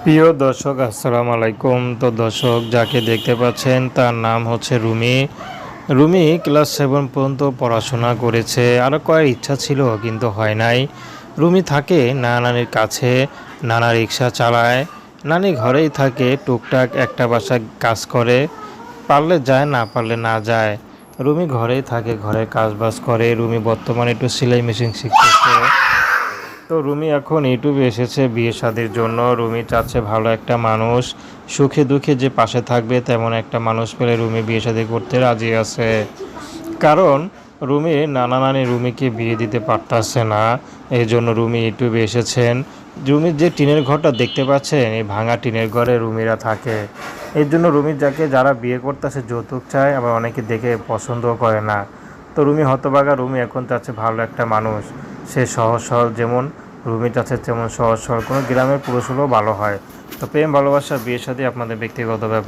প্রিয় দর্শক আসসালামু আলাইকুম। তো দর্শক যাকে দেখতে পাচ্ছেন তার নাম হচ্ছে রুমি। রুমি ক্লাস 7 পর্যন্ত পড়াশোনা করেছে। আরও করার ইচ্ছা ছিল কিন্তু হয় নাই। রুমি থাকে নানির কাছে, নানা রিক্সা চালায়। নানি ঘরেই থাকে, টুকটাক একটা বাসায় কাজ করে, পারলে যায় না পারলে না যায়। রুমি ঘরেই থাকে, ঘরের কাজবাজ করে। রুমি বর্তমানে একটু সেলাই মেশিন শিখতেছে। তো রুমি এখন ইউটিউবে এসেছে বিয়ে শাদির জন্য। রুমি চাচ্ছে ভালো একটা মানুষ, সুখে দুঃখে যে পাশে থাকবে তেমন একটা মানুষ পেলে রুমি বিয়ে শাদি করতে রাজি আছে। কারণ রুমির নানা নানি রুমিকে বিয়ে দিতে পারতাছে না, এই জন্য রুমি ইউটিউবে এসেছেন। রুমির যে টিনের ঘরটা দেখতে পাচ্ছেন, এই ভাঙা টিনের ঘরে রুমিরা থাকে। এর জন্য রুমির যারা বিয়ে করতেছে যৌতুক চায়, আবার অনেকে দেখে পছন্দও করে না। তো রুমি হতভাগা, রুমি এখন চাচ্ছে ভালো একটা মানুষ, সে সহজ সরল, যেমন রুমি চাচ্ছে তেমন সহজ সরল কোনো গ্রামের পুরুষ হলেও ভালো হয়। তো প্রেম ভালোবাসা বিয়ের সাথে আপনাদের ব্যক্তিগত ব্যাপার।